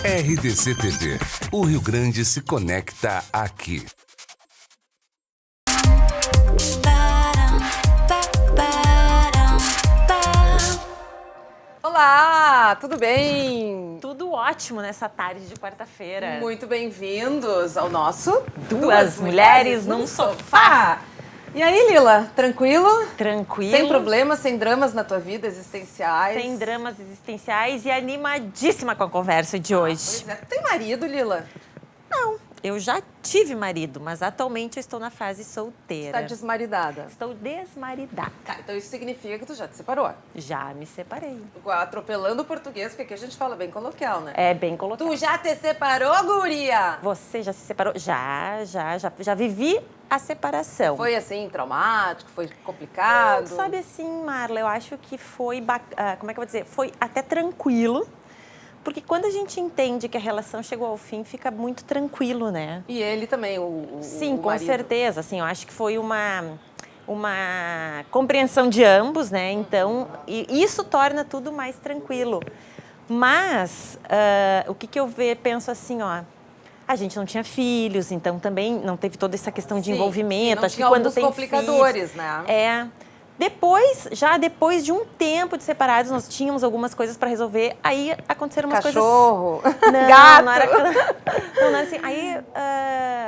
RDC TV. O Rio Grande se conecta aqui. Olá, tudo bem? Tudo ótimo nessa tarde de quarta-feira. Muito bem-vindos ao nosso Duas Mulheres num Sofá. E aí, Lila, tranquilo? Tranquilo. Sem problemas, sem dramas na tua vida existenciais? Sem dramas existenciais e animadíssima com a conversa de hoje. Pois é. Tem marido, Lila? Não, eu já tive marido, mas atualmente eu estou na fase solteira. Está desmaridada? Estou desmaridada. Tá, então isso significa que tu já te separou. Já me separei. Atropelando o português, porque aqui a gente fala bem coloquial, né? É bem colocado. Tu já te separou, guria? Você já se separou? Já vivi a separação. Foi assim, traumático? Foi complicado? Sabe assim, Marla, eu acho que foi, como é que eu vou dizer? Foi até tranquilo, porque quando a gente entende que a relação chegou ao fim, fica muito tranquilo, né? E ele também, Sim, o com marido. certeza. Assim, eu acho que foi uma compreensão de ambos, né? Então, e isso torna tudo mais tranquilo. Mas, o que eu penso assim, ó... A gente não tinha filhos, então também não teve toda essa questão de envolvimento. Acho que quando tem complicadores, filhos, né? Depois de um tempo de separados, nós tínhamos algumas coisas para resolver. Aí aconteceram umas Cachorro, coisas... Não, gato. não era... Não, assim, aí,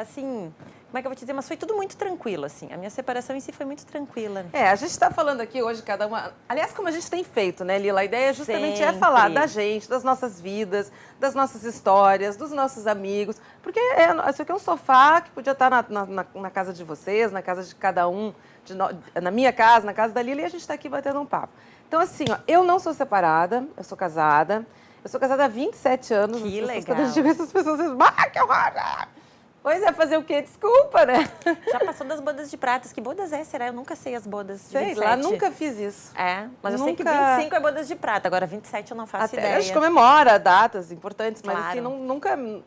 assim... Como é que eu vou te dizer? Mas foi tudo muito tranquilo, assim. A minha separação em si foi muito tranquila. A gente está falando aqui hoje, cada uma... Aliás, como a gente tem feito, né, Lila? A ideia justamente é Sempre. falar da gente, das nossas vidas, das nossas histórias, dos nossos amigos. Porque isso aqui é um sofá que podia estar na casa de vocês, na casa de cada um, na minha casa, na casa da Lila, e a gente está aqui batendo um papo. Então, assim, ó, eu não sou separada, eu sou casada. Eu sou casada há 27 anos. Que legal. Quando a gente vê essas pessoas, dizem, que horror! Pois é, fazer o quê? Desculpa, né? Já passou das bodas de pratas. Que bodas será? Eu nunca sei as bodas de Sei 27. lá, nunca fiz isso. Mas eu sei que Nunca- 25 é bodas de prata. Agora 27 eu não faço Até ideia. a gente comemora datas importantes, mas Claro. assim, nunca me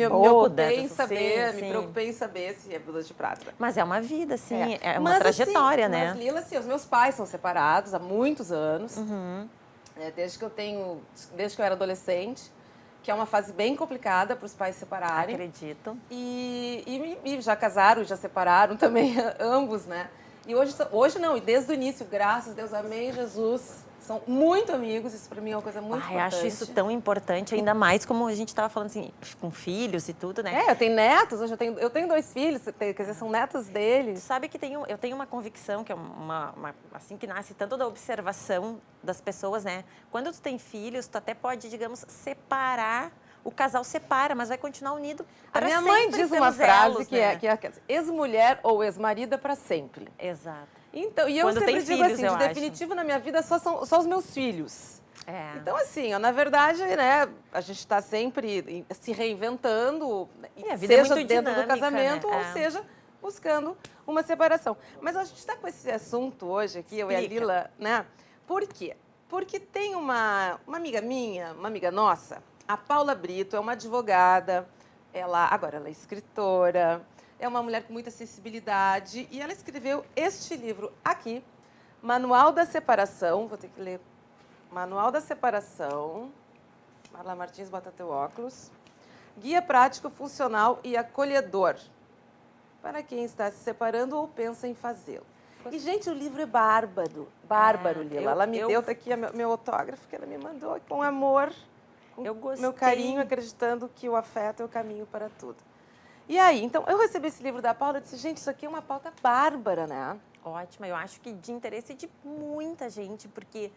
Bodas, ocupei em sim, saber, sim. me preocupei em saber se é bodas de prata. Mas é uma vida, assim. É uma Mas, trajetória, assim, né? Mas, Lila, assim, os meus pais são separados há muitos anos, Uhum. desde que eu era adolescente, que é uma fase bem complicada para os pais se separarem. Acredito. E já casaram, já separaram também, ambos, né? E hoje não, e desde o início, graças a Deus, amém, Jesus, são muito amigos, isso para mim é uma coisa muito Eu importante. acho isso tão importante, ainda mais como a gente estava falando assim, com filhos e tudo, né? Eu tenho netos, eu tenho 2 filhos, quer dizer, são netos Tu deles. sabe que eu tenho uma convicção, que é assim, que nasce tanto da observação das pessoas, né? Quando tu tem filhos, tu até pode, digamos, separar, o casal separa, mas vai continuar unido A para minha sempre. mãe diz uma pelos frase elos, que né? é ex-mulher ou ex-marido é para sempre. Exato. Então, e eu Quando sempre tem digo filhos, assim, eu de acho. definitivo na minha vida só os meus filhos. Então, É. assim, na verdade, né, a gente está sempre se reinventando, E a vida é seja muito dentro do dinâmica, casamento, né? ou seja, buscando uma separação. Mas a gente está com esse assunto hoje aqui, eu e a Explica. Lila, né? Por quê? Porque tem uma amiga minha, uma amiga nossa, a Paula Brito, é uma advogada, agora ela é escritora, é uma mulher com muita sensibilidade, e ela escreveu este livro aqui, Manual da Separação, vou ter que ler, Manual da Separação, Marla Martins, bota teu óculos, Guia Prático, Funcional e Acolhedor, para quem está se separando ou pensa em fazê-lo. E, gente, o livro é bárbaro, Lila. Ela me deu, tá aqui meu autógrafo, que ela me mandou com amor, com Eu gostei. meu carinho, acreditando que o afeto é o caminho para tudo. E aí, então, eu recebi esse livro da Paula e disse, gente, isso aqui é uma pauta bárbara, né? Ótima, eu acho que de interesse de muita gente, porque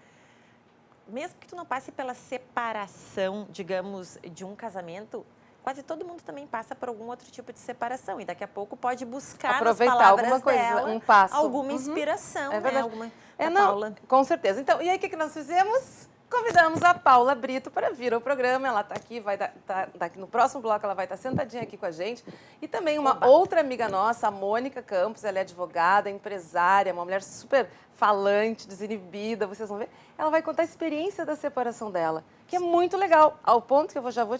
mesmo que tu não passe pela separação, digamos, de um casamento, quase todo mundo também passa por algum outro tipo de separação. E daqui a pouco pode buscar Aproveitar nas palavras alguma coisa, dela, um passo. alguma Uhum. inspiração, É verdade. né? Da Não, Paula. com certeza. Então, e aí, o que nós fizemos? Convidamos a Paula Brito para vir ao programa. Ela está aqui, no próximo bloco ela vai estar sentadinha aqui com a gente. E também uma outra amiga nossa, a Mônica Campos, ela é advogada, empresária, uma mulher super falante, desinibida, vocês vão ver. Ela vai contar a experiência da separação dela, que é muito legal, ao ponto que eu já vou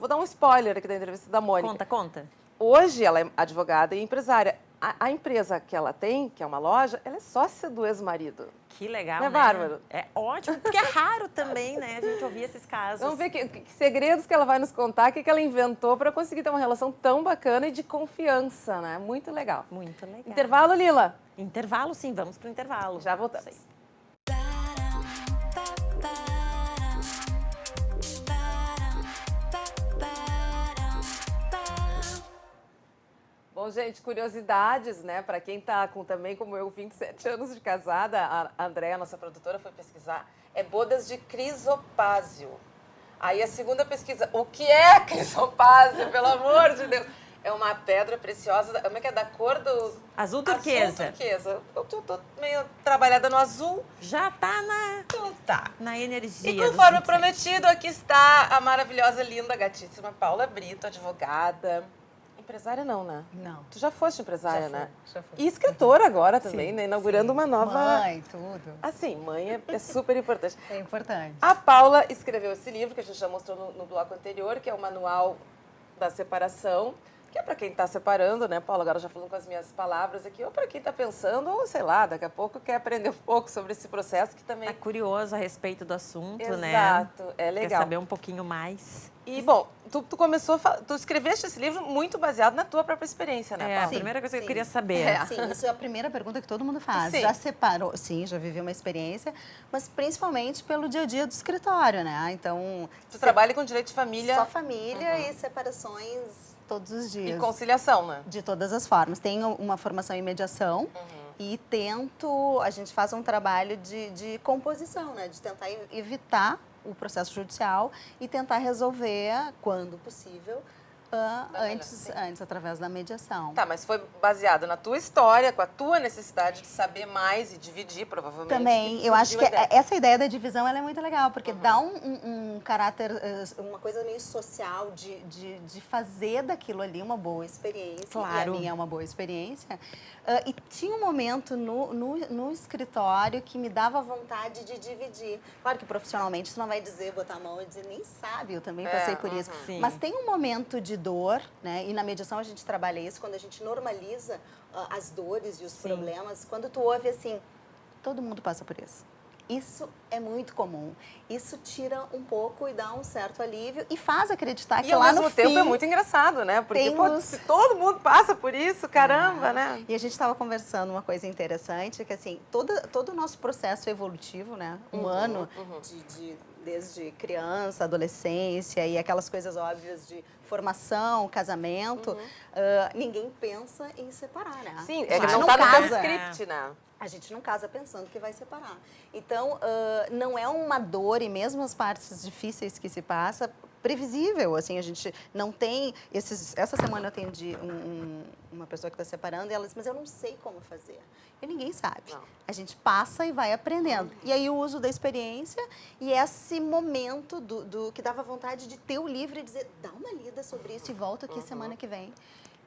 dar um spoiler aqui da entrevista da Mônica. Conta. Hoje ela é advogada e empresária. a empresa que ela tem, que é uma loja, ela é sócia do ex-marido. Que legal, Não é né? bárbaro? É ótimo, porque é raro também, né? A gente ouvir esses casos. Vamos ver que segredos que ela vai nos contar, o que ela inventou para conseguir ter uma relação tão bacana e de confiança, né? Muito legal. Muito legal. Intervalo, Lila? Intervalo, sim, vamos pro intervalo. Já voltamos. Isso aí. Bom, gente, curiosidades, né? Para quem tá com também, como eu, 27 anos de casada, a Andréa, nossa produtora, foi pesquisar. É bodas de crisopásio. Aí a segunda pesquisa, o que é crisopásio, pelo amor de Deus? É uma pedra preciosa, como é que é? Da cor do... Azul turquesa. Azul turquesa. Eu tô meio trabalhada no azul. Já tá Então tá. na energia. E dos conforme 27. prometido, aqui está a maravilhosa, linda, gatíssima Paula Brito, advogada. Empresária não, né? Não. Tu já foste empresária, né? Já fui. E escritora agora também, Sim, né? Inaugurando sim. uma nova... Mãe, tudo. Assim, mãe é super importante. É importante. A Paula escreveu esse livro, que a gente já mostrou no bloco anterior, que é o Manual da Separação, que é para quem está separando, né, Paula? Agora já falando com as minhas palavras aqui, ou para quem está pensando, ou sei lá, daqui a pouco quer aprender um pouco sobre esse processo que também... Tá curioso a respeito do assunto, né? Exato, é Quer legal. saber um pouquinho mais. E, bom, tu começou, tu escreveste esse livro muito baseado na tua própria experiência, né, É a Paula? primeira coisa que eu sim. queria saber. É. Sim, isso é a primeira pergunta que todo mundo faz. Sim. Já separou? Sim, já vivi uma experiência, mas principalmente pelo dia a dia do escritório, né? Então, Tu trabalha com direito de família só família e separações todos os e dias. conciliação, né? De todas as formas. Tenho uma formação em mediação e a gente faz um trabalho de composição, né? De tentar evitar o processo judicial e tentar resolver, quando possível, antes através da mediação. Tá, mas foi baseado na tua história, com a tua necessidade de saber mais e dividir, provavelmente. Também, eu acho que essa ideia da divisão ela é muito legal, porque dá um caráter, uma coisa meio social de fazer daquilo ali uma boa experiência. Claro. E a minha é uma boa experiência. E tinha um momento no escritório que me dava vontade de dividir. Claro que profissionalmente você não vai dizer, botar a mão e dizer, nem sabe, eu também passei por isso. Sim. Mas tem um momento de dor, né? E na mediação a gente trabalha isso, quando a gente normaliza as dores e os problemas. Quando tu ouve assim, todo mundo passa por isso. Isso é muito comum. Isso tira um pouco e dá um certo alívio e faz acreditar que E ao lá mesmo no tempo fim... é muito engraçado, né? Porque pô, temos- se todo mundo passa por isso, caramba, né? E a gente estava conversando uma coisa interessante, que assim, todo o nosso processo evolutivo, né, humano, desde criança, adolescência e aquelas coisas óbvias de formação, casamento, ninguém pensa em separar, né? Sim, A é que gente não tá no teu casa. script, né? A gente não casa pensando que vai separar. Então, não é uma dor, e mesmo as partes difíceis que se passa, previsível. Assim, a gente não tem... Essa semana eu atendi uma pessoa que está separando e ela disse, mas eu não sei como fazer. E ninguém sabe. Não. A gente passa e vai aprendendo. E aí o uso da experiência e esse momento do que dava vontade de ter o livro e dizer, dá uma lida sobre isso e volta aqui semana que vem.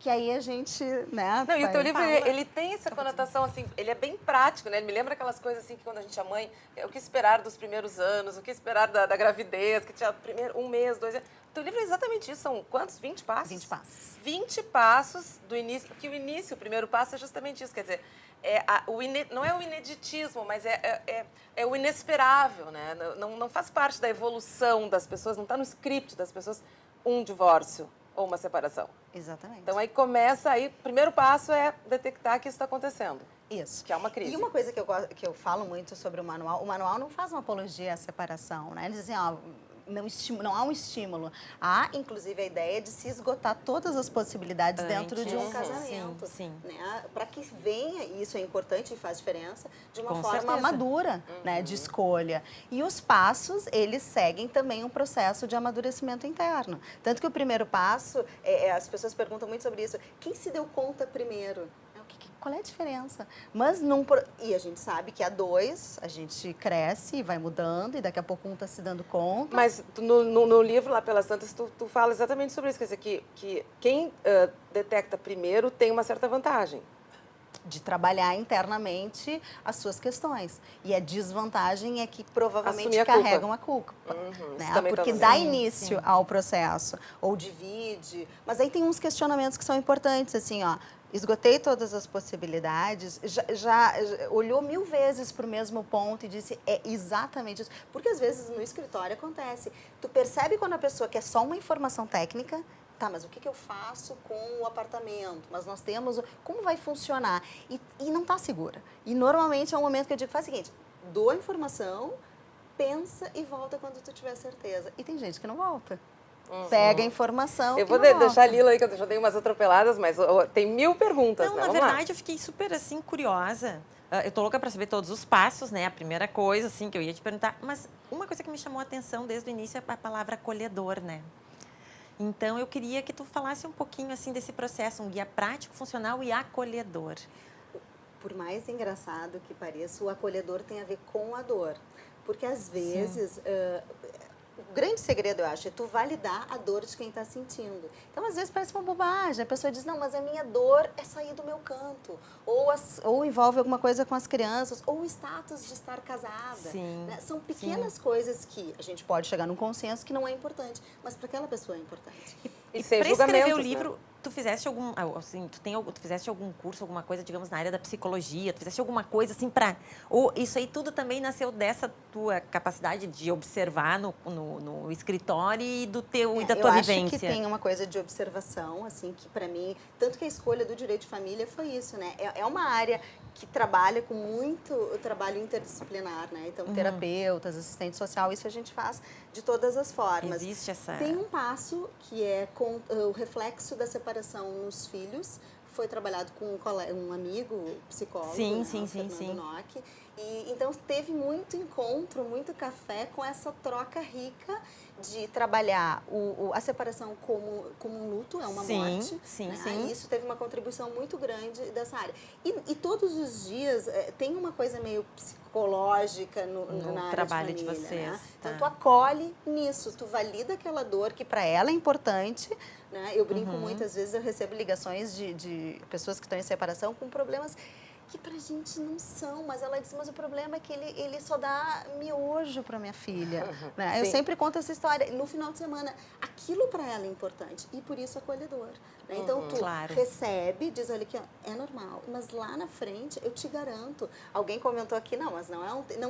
Que aí a gente, né? Não, e o teu livro, fala. ele tem essa conotação, assim, ele é bem prático, né? Ele me lembra aquelas coisas, assim, que quando a gente é mãe, o que esperar dos primeiros anos, o que esperar da gravidez, que tinha primeiro, 1 mês, 2 anos. O teu livro é exatamente isso, são quantos? 20 passos? 20 passos. 20 passos do início, que o primeiro passo é justamente isso, quer dizer, não é o ineditismo, mas é o inesperável, né? Não faz parte da evolução das pessoas, não está no script das pessoas um divórcio ou uma separação. Exatamente. Então aí começa, o primeiro passo é detectar que isso está acontecendo, Isso. que é uma crise. E uma coisa que eu falo muito sobre o manual não faz uma apologia à separação, né? Eles dizem, ó, não há um estímulo. Há, inclusive, a ideia de se esgotar todas as possibilidades dentro de um Antes. casamento. Sim. Né? Para que venha, e isso é importante e faz diferença, de uma Com forma certeza. madura, né, de escolha. E os passos, eles seguem também um processo de amadurecimento interno. Tanto que o primeiro passo, as pessoas perguntam muito sobre isso, quem se deu conta primeiro? Qual é a diferença? Mas e a gente sabe que a 2, a gente cresce e vai mudando, e daqui a pouco um está se dando conta. Mas no livro, lá pelas tantas, tu fala exatamente sobre isso, quer dizer, que quem detecta primeiro tem uma certa vantagem. De trabalhar internamente as suas questões. E a desvantagem é que provavelmente Assumir a culpa. carregam a culpa. Né? isso também Porque tá dá vendo. início ao processo. Ou divide. Mas aí tem uns questionamentos que são importantes, assim, ó. esgotei todas as possibilidades, já olhou 1000 vezes para o mesmo ponto e disse, é exatamente isso. Porque às vezes no escritório acontece, tu percebe quando a pessoa quer só uma informação técnica, tá, mas o que eu faço com o apartamento? Mas nós temos, como vai funcionar? E não está segura. E normalmente é um momento que eu digo, faz o seguinte, dou a informação, pensa e volta quando tu tiver certeza. E tem gente que não volta. Pega a informação. Eu vou deixar a Lila aí, que eu já dei umas atropeladas, mas tem 1000 perguntas, Não, né? na Vamos lá. verdade, eu fiquei super, assim, curiosa. Eu tô louca para saber todos os passos, né? A primeira coisa, assim, que eu ia te perguntar. Mas uma coisa que me chamou a atenção desde o início é a palavra acolhedor, né? Então, eu queria que tu falasse um pouquinho, assim, desse processo, um guia prático, funcional e acolhedor. Por mais engraçado que pareça, o acolhedor tem a ver com a dor. Porque, às vezes, o grande segredo, eu acho, é tu validar a dor de quem está sentindo. Então, às vezes, parece uma bobagem. A pessoa diz, não, mas a minha dor é sair do meu canto. Ou envolve alguma coisa com as crianças, ou o status de estar casada. Sim, Né? São pequenas coisas que a gente pode chegar num consenso que não é importante, mas para aquela pessoa é importante. E para sem escrever julgamentos, o né? livro, tu fizeste algum, assim, tu fizeste algum curso, alguma coisa, digamos, na área da psicologia, tu fizeste alguma coisa assim para, ou isso aí tudo também nasceu dessa tua capacidade de observar no escritório e do teu e da tua vivência? Eu acho que tem uma coisa de observação, assim, que para mim, tanto que a escolha do direito de família foi isso, né? É uma área que trabalha com muito trabalho interdisciplinar, né? Então, terapeutas, assistente social, isso a gente faz de todas as formas. Existe essa... Tem um passo que é com o reflexo da separação nos filhos, foi trabalhado com um amigo psicólogo, Sim, né, sim, o sim, Fernando sim. Nock. E então teve muito encontro, muito café com essa troca rica de trabalhar a separação como um luto, é uma morte. Sim, né? sim. E isso teve uma contribuição muito grande dessa área. E todos os dias tem uma coisa meio psicológica na área trabalho de família, de vocês, né? tá. Então tu acolhe nisso, tu valida aquela dor que para ela é importante, né? Eu brinco muitas vezes, eu recebo ligações de pessoas que estão em separação com problemas que pra gente não são, mas ela disse, mas o problema é que ele só dá miojo pra minha filha. Né? Eu Sim. sempre conto essa história. No final de semana, aquilo pra ela é importante e por isso acolhedor. Né? Então, tu Claro. recebe, diz, olha aqui, ó, é normal, mas lá na frente, eu te garanto, alguém comentou aqui, não, mas não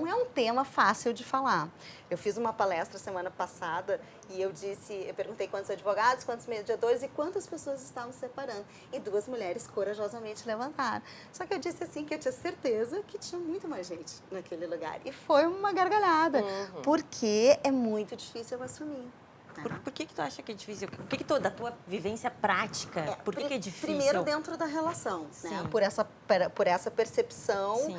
é um tema fácil de falar. Eu fiz uma palestra semana passada e eu perguntei quantos advogados, quantos mediadores e quantas pessoas estavam se separando. E 2 mulheres corajosamente levantaram. Só que eu disse assim que eu tinha certeza que tinha muito mais gente naquele lugar. E foi uma gargalhada, porque é muito difícil eu assumir. Por que tu acha que é difícil? Da tua vivência prática, por que é difícil? Primeiro dentro da relação, né? Sim. Por essa percepção Sim.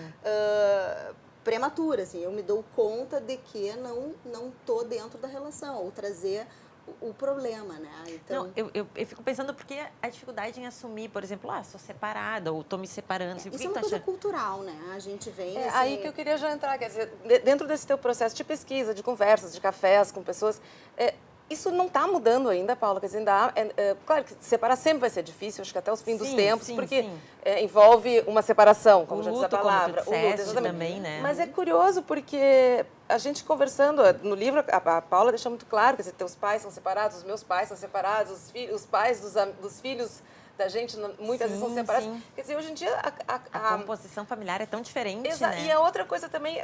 prematura, assim, eu me dou conta de que não tô dentro da relação, ou trazer o problema, né? Então, Não, eu fico pensando porque a dificuldade em assumir, por exemplo, sou separada ou tô me separando. Assim, por isso que é uma tu coisa acha? cultural, né? A gente vem assim, Aí que eu queria já entrar, quer dizer, dentro desse teu processo de pesquisa, de conversas, de cafés com pessoas, isso não está mudando ainda, Paula? Quer dizer, claro que separar sempre vai ser difícil, acho que até os fins dos tempos, porque envolve uma separação, como já disse a palavra. Como tu disseste, exatamente. também, né? Mas é curioso porque a gente conversando, no livro a Paula deixa muito claro, quer dizer, teus pais são separados, os meus pais são separados, os pais dos filhos da gente muitas vezes são separados. Sim. Quer dizer, hoje em dia A composição familiar é tão diferente, né? E a outra coisa também,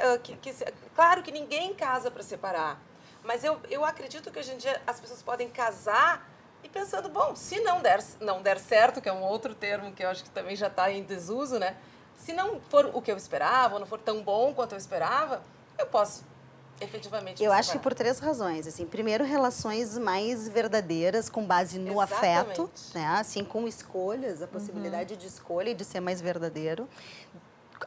claro que ninguém casa para separar, mas eu acredito que hoje em dia as pessoas podem casar e pensando, bom, se não der certo, que é um outro termo que eu acho que também já está em desuso, né? Se não for o que eu esperava, ou não for tão bom quanto eu esperava, eu posso efetivamente eu me acho que separar. por 3 razões. Assim, primeiro, relações mais verdadeiras, com base no afeto, né? Assim, com escolhas, a possibilidade de escolha e de ser mais verdadeiro.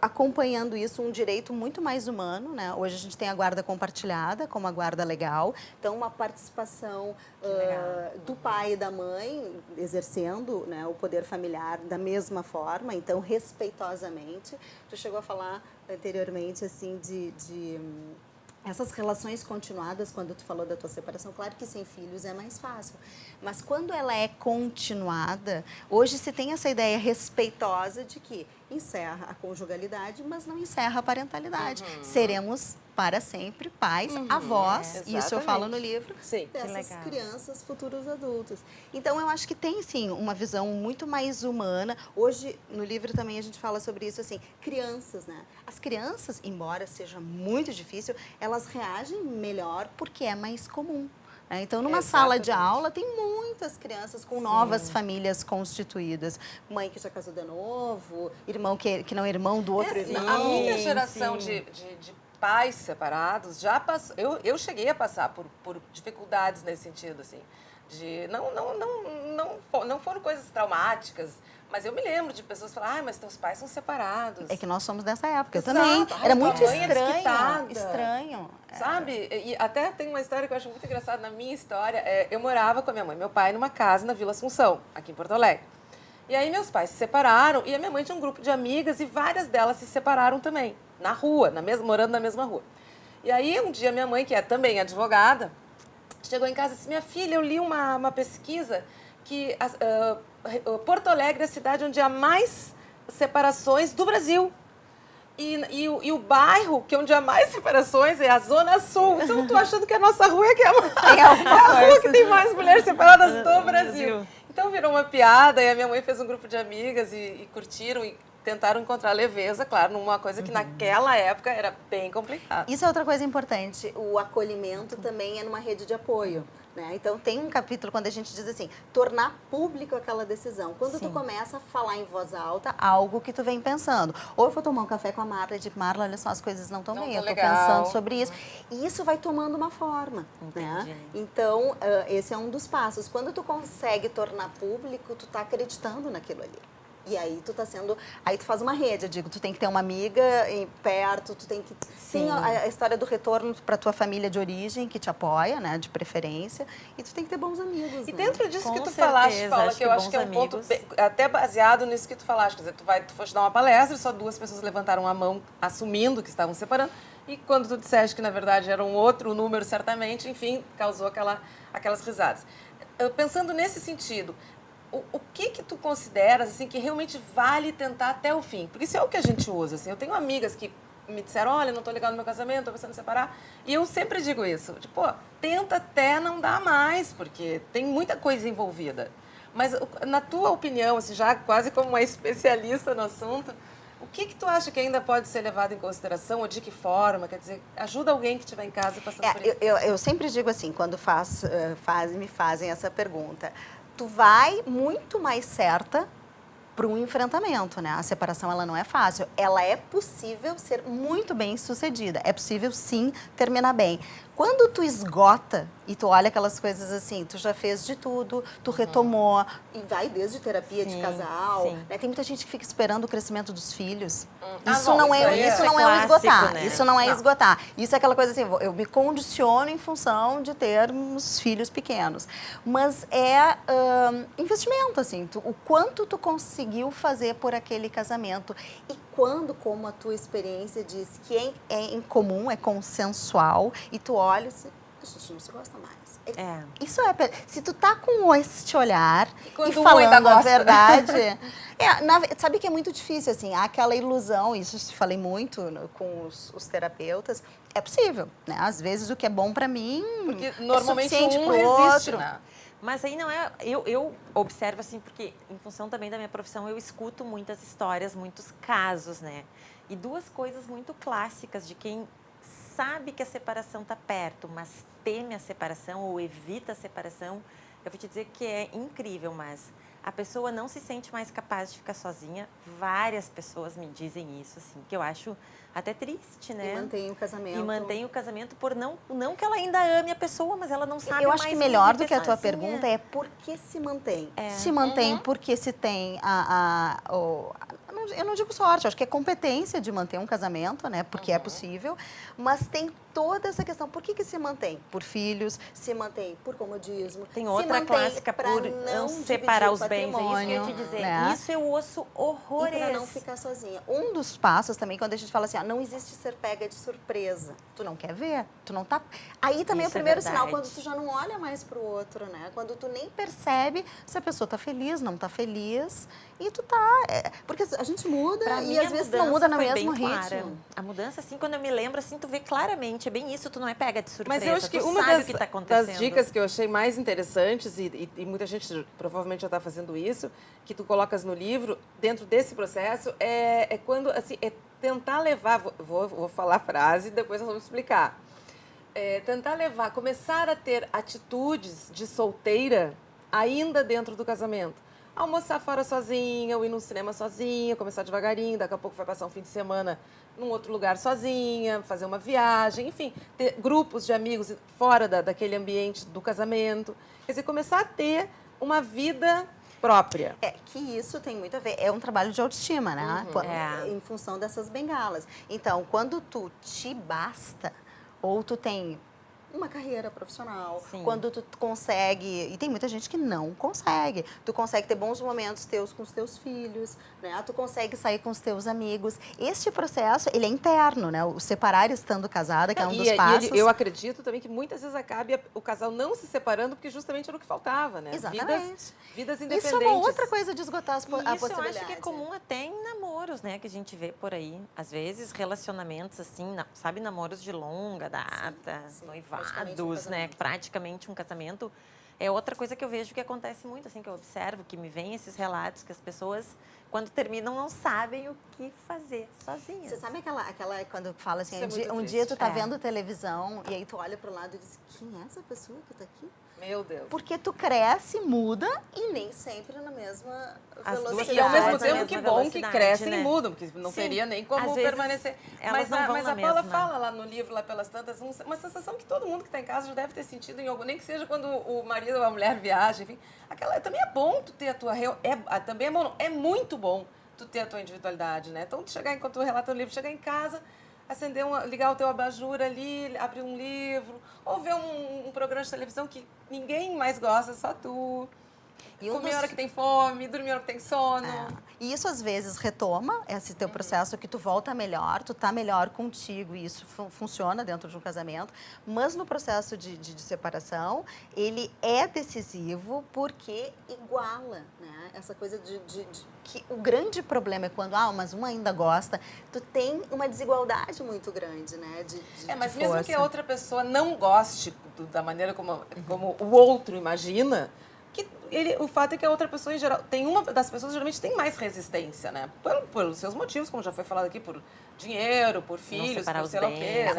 Acompanhando isso, um direito muito mais humano, né? Hoje a gente tem a guarda compartilhada, como a guarda legal. Então, uma participação do pai e da mãe exercendo, né, o poder familiar da mesma forma, então, respeitosamente. Tu chegou a falar anteriormente, assim, de essas relações continuadas, quando tu falou da tua separação, claro que sem filhos é mais fácil. Mas quando ela é continuada, hoje se tem essa ideia respeitosa de que encerra a conjugalidade, mas não encerra a parentalidade. Seremos para sempre pais, avós, isso eu exatamente. falo no livro, Sim. dessas legal. crianças, futuros adultos. Então, eu acho que tem, sim, uma visão muito mais humana. Hoje, no livro também a gente fala sobre isso, assim, crianças, né? As crianças, embora seja muito difícil, elas reagem melhor porque é mais comum. Então, numa sala de Exatamente. aula, tem muitas crianças com novas famílias constituídas. Mãe que já casou de novo, irmão que não é irmão do outro irmão. A minha Sim, geração sim. de pais separados já passou. Eu cheguei a passar por dificuldades nesse sentido, assim. Não foram coisas traumáticas, mas eu me lembro de pessoas falarem, mas teus pais são separados. É que nós somos dessa época. Eu Exato. também. Ai, Era tua muito mãe é desquitada. estranho. Sabe? E até tem uma história que eu acho muito engraçada na minha história. Eu morava com a minha mãe e meu pai numa casa na Vila Assunção, aqui em Porto Alegre. E aí meus pais se separaram e a minha mãe tinha um grupo de amigas e várias delas se separaram também, na rua, morando na mesma rua. E aí um dia minha mãe, que é também advogada, chegou em casa e disse, minha filha, eu li uma pesquisa que Porto Alegre é a cidade onde há mais separações do Brasil. E o bairro que onde há mais separações é a Zona Sul. Então, eu tô achando que a nossa rua é a rua que tem mais mulheres separadas do Brasil. Então, virou uma piada e a minha mãe fez um grupo de amigas e curtiram e tentaram encontrar leveza, claro, numa coisa que naquela época era bem complicada. Isso é outra coisa importante. O acolhimento também é numa rede de apoio. Né? Então, tem um capítulo quando a gente diz assim, tornar público aquela decisão. Quando tu começa a falar em voz alta algo que tu vem pensando. Ou eu vou tomar um café com a Marla e digo, Marla, olha só, as coisas não estão bem, eu estou pensando sobre isso. E isso vai tomando uma forma. Né? Então, esse é um dos passos. Quando tu consegue tornar público, tu tá acreditando naquilo ali. E aí tu tá sendo... Aí tu faz uma rede, eu digo, tu tem que ter uma amiga perto, tu tem que... Sim, a história do retorno pra tua família de origem, que te apoia, né, de preferência. E tu tem que ter bons amigos, E né? dentro disso Com que tu certeza, falaste, Paula, acho que eu que acho que é um bons ponto amigos. até baseado nisso que tu falaste. Quer dizer, tu foste dar uma palestra e só 2 pessoas levantaram a mão assumindo que estavam separando. E quando tu disseste que, na verdade, era um outro número, certamente, enfim, causou aquelas risadas. Pensando nesse sentido, o que tu consideras assim, que realmente vale tentar até o fim? Porque isso é o que a gente usa. Assim. Eu tenho amigas que me disseram, olha, não estou legal no meu casamento, estou pensando em separar. E eu sempre digo isso, tipo, tenta até não dar mais, porque tem muita coisa envolvida. Mas na tua opinião, assim, já quase como uma especialista no assunto, o que tu acha que ainda pode ser levado em consideração ou de que forma? Quer dizer, ajuda alguém que estiver em casa passando por isso. Eu sempre digo assim, quando me fazem essa pergunta, tu vai muito mais certa para um enfrentamento, né? A separação, ela não é fácil. Ela é possível ser muito bem sucedida. É possível, sim, terminar bem. Quando tu esgota e tu olha aquelas coisas assim, tu já fez de tudo, tu retomou, e vai desde terapia de casal, né? Tem muita gente que fica esperando o crescimento dos filhos. Isso não é o esgotar. Né? Isso não é esgotar. Isso é aquela coisa assim, eu me condiciono em função de termos filhos pequenos. Mas é investimento, assim, o quanto tu conseguiu fazer por aquele casamento. E quando, como a tua experiência diz, que é em comum, é consensual, e tu olha assim, a gente não se gosta mais. Isso se tu tá com este olhar e falando a verdade... sabe que é muito difícil, assim, há aquela ilusão, isso eu falei muito com os terapeutas, é possível, né? Às vezes o que é bom pra mim porque normalmente é um pro resiste, outro. né? Mas aí não é... Eu observo, assim, porque em função também da minha profissão, eu escuto muitas histórias, muitos casos, né? E 2 coisas muito clássicas de quem sabe que a separação está perto, mas teme a separação ou evita a separação, eu vou te dizer que é incrível, mas a pessoa não se sente mais capaz de ficar sozinha. Várias pessoas me dizem isso, assim, que eu acho até triste, né? E mantém o casamento. E mantém o casamento por não que ela ainda ame a pessoa, mas ela não sabe mais. Eu acho que melhor do que a tua sozinha. pergunta é por que se mantém. Se mantém porque se tem eu não digo sorte, acho que é competência de manter um casamento, né? Porque é possível, mas tem toda essa questão. Por que se mantém? Por filhos, se mantém por comodismo. Tem se outra mantém clássica pra por não separar os bens. É isso que eu ia te dizer. né? Isso eu ouço horrores. E para não ficar sozinha. Um dos passos também, quando a gente fala assim, não existe ser pega de surpresa. Tu não quer ver, tu não tá... Aí também Isso é o primeiro é sinal, verdade. quando tu já não olha mais pro outro, né? Quando tu nem percebe se a pessoa tá feliz, não tá feliz. E tu tá... porque a gente muda Pra e mim, às a vezes não mudança muda no foi mesmo bem clara. ritmo. A mudança, assim, quando eu me lembro, assim, tu vê claramente. É bem isso, tu não é pega de surpresa. Mas eu acho que tu uma sabe o que tá acontecendo. das dicas que eu achei mais interessantes, e muita gente provavelmente já está fazendo isso, que tu colocas no livro, dentro desse processo, é quando, assim, é tentar levar, vou falar a frase e depois nós vamos explicar. Tentar levar, começar a ter atitudes de solteira ainda dentro do casamento. Almoçar fora sozinha, ou ir no cinema sozinha, começar devagarinho, daqui a pouco vai passar um fim de semana num outro lugar sozinha, fazer uma viagem, enfim, ter grupos de amigos fora daquele ambiente do casamento. Quer dizer, começar a ter uma vida própria. Que isso tem muito a ver, é um trabalho de autoestima, né? É. Em função dessas bengalas. Então, quando tu te basta, ou tu tem uma carreira profissional, Sim. quando tu consegue, e tem muita gente que não consegue, tu consegue ter bons momentos teus com os teus filhos, né? Tu consegue sair com os teus amigos. Este processo, ele é interno, né? O separar estando casada, que é um dos passos. Eu acredito também que muitas vezes acabe o casal não se separando, porque justamente era o que faltava, né? Exatamente. Vidas independentes. Isso é uma outra coisa de esgotar a Isso possibilidade. eu acho que é comum até em namoros, né? Que a gente vê por aí. Às vezes, relacionamentos assim, sabe, namoros de longa data, sim, noivados, né? Praticamente um casamento. É outra coisa que eu vejo que acontece muito, assim, que eu observo, que me vem esses relatos que as pessoas, quando terminam, não sabem o que fazer sozinhas. Você sabe aquela quando fala assim, Isso é muito um triste. dia tu tá É. vendo televisão e aí tu olha pro lado e diz, quem é essa pessoa que tá aqui? Meu Deus. Porque tu cresce, muda e nem sempre na mesma As duas velocidade. E ao mesmo na tempo, mesma que bom que velocidade, crescem né? e mudam, porque não Sim. teria nem como Às vezes, permanecer. elas não vão mas na a Paula mesma. fala lá no livro, lá pelas tantas, uma sensação que todo mundo que está em casa já deve ter sentido em algum, nem que seja quando o marido ou a mulher viaja, enfim. Também é bom tu ter a tua... também é bom, não, é muito bom tu ter a tua individualidade, né? Então, enquanto tu relata no livro, chegar em casa, ligar o teu abajur ali, abrir um livro, ou ver um programa de televisão que ninguém mais gosta, só tu. E Comer a hora que tem fome, dormir a hora que tem sono. E isso às vezes retoma esse teu processo que tu volta melhor, tu tá melhor contigo e isso funciona dentro de um casamento, mas no processo de separação, ele é decisivo porque iguala, né? Essa coisa que o grande problema é quando, mas um ainda gosta, tu tem uma desigualdade muito grande, né? Mas de mesmo força. que a outra pessoa não goste da maneira como o outro imagina, o fato é que a outra pessoa, em geral, uma das pessoas geralmente tem mais resistência, né? Pelos seus motivos, como já foi falado aqui, por dinheiro, por filhos, separar por os sei lá o quê. bens,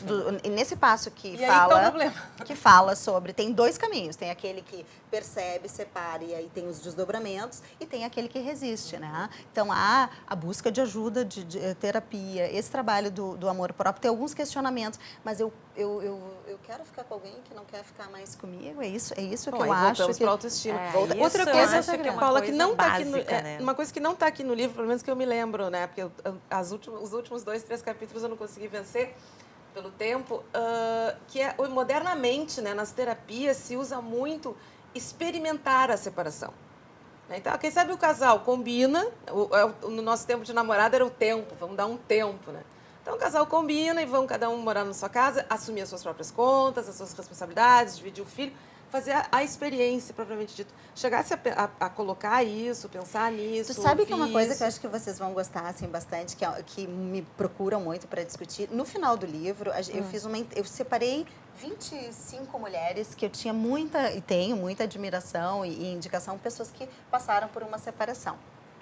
né? E nesse passo que E aí tá o fala, problema. que fala sobre, tem dois caminhos, tem aquele que percebe, separa e aí tem os desdobramentos e tem aquele que resiste, né? Então há a busca de ajuda, de terapia, esse trabalho do amor próprio, tem alguns questionamentos, mas eu quero ficar com alguém que não quer ficar mais comigo, é isso que eu acho. Voltamos para a autoestima. Isso Outra eu coisa, acho que é uma Paula, que coisa não tá aqui básica, né? uma coisa que não está aqui no livro, pelo menos que eu me lembro, né? Porque os últimos 2, 3 capítulos eu não consegui vencer pelo tempo, que é modernamente, né, nas terapias se usa muito experimentar a separação. Então, quem sabe o casal combina, no nosso tempo de namorada era o tempo, vamos dar um tempo, né? Então, o casal combina e vão cada um morar na sua casa, assumir as suas próprias contas, as suas responsabilidades, dividir o filho, fazer a experiência, propriamente dito. Chegasse a colocar isso, pensar nisso. Tu sabe que é uma coisa isso. que eu acho que vocês vão gostar assim, bastante, que me procuram muito para discutir. No final do livro, eu separei 25 mulheres que eu tinha e tenho muita admiração e indicação, pessoas que passaram por uma separação.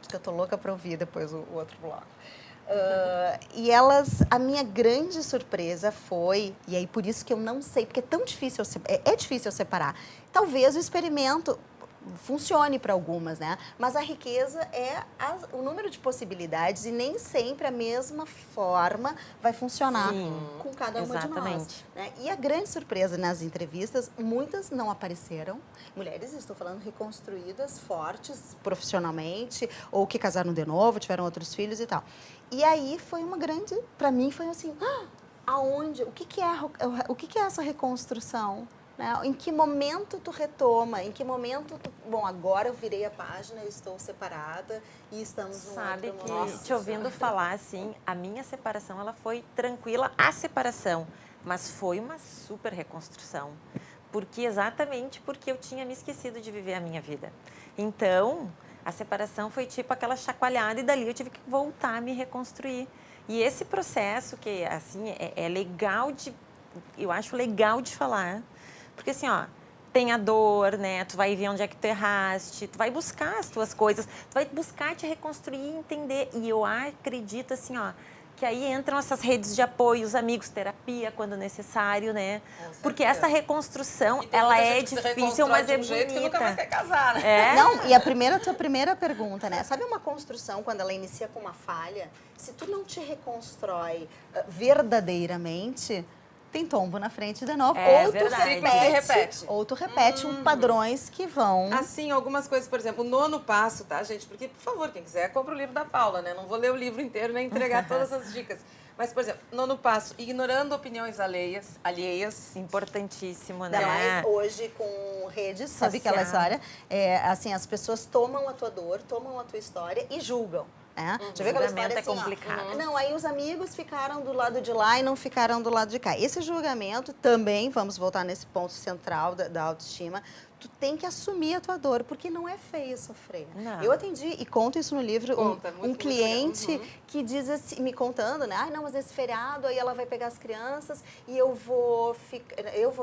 Que eu tô louca para ouvir depois o outro bloco. E a minha grande surpresa foi, e aí por isso que eu não sei, porque é tão difícil, é difícil separar. Talvez o experimento funcione para algumas, né? Mas a riqueza é o número de possibilidades e nem sempre a mesma forma vai funcionar com cada uma de nós. Né? E a grande surpresa nas entrevistas, muitas não apareceram. Mulheres, estou falando, reconstruídas, fortes profissionalmente, ou que casaram de novo, tiveram outros filhos e tal. E aí foi uma grande, para mim foi assim, aonde, o que que é essa reconstrução? Né? Em que momento tu retoma? Em que momento bom, agora eu virei a página, eu estou separada e estamos no Sabe outro que, momento. te ouvindo falar assim, a minha separação, ela foi tranquila, a separação, mas foi uma super reconstrução. Exatamente porque eu tinha me esquecido de viver a minha vida. Então, a separação foi tipo aquela chacoalhada e dali eu tive que voltar a me reconstruir. E esse processo que, assim, é legal eu acho legal de falar, porque assim, ó, tem a dor, né? Tu vai ver onde é que tu erraste, tu vai buscar as tuas coisas, tu vai buscar te reconstruir e entender. E eu acredito, assim, ó, que aí entram essas redes de apoio, os amigos, terapia, quando necessário, né? Porque essa reconstrução, ela é difícil, mas é bonita. Que nunca mais quer casar, né? É? Não, e tua primeira pergunta, né? Sabe uma construção, quando ela inicia com uma falha, se tu não te reconstrói verdadeiramente, tem tombo na frente de novo. Ou tu repete padrões que vão... Assim, algumas coisas, por exemplo, o nono passo, tá, gente? Porque, por favor, quem quiser, compra o livro da Paula, né? Não vou ler o livro inteiro nem entregar todas as dicas. Mas, por exemplo, nono passo, ignorando opiniões alheias. Importantíssimo, né? Ainda mais hoje com redes, sabe aquela história? Assim, as pessoas tomam a tua dor, tomam a tua história e julgam. Já viu aquela história assim, complicado. Não, aí os amigos ficaram do lado de lá e não ficaram do lado de cá. Esse julgamento também, vamos voltar nesse ponto central da autoestima, tu tem que assumir a tua dor, porque não é feio sofrer. Não. Eu atendi, e conto isso no livro, um cliente que diz assim, me contando, né? Não, mas nesse feriado aí ela vai pegar as crianças e eu vou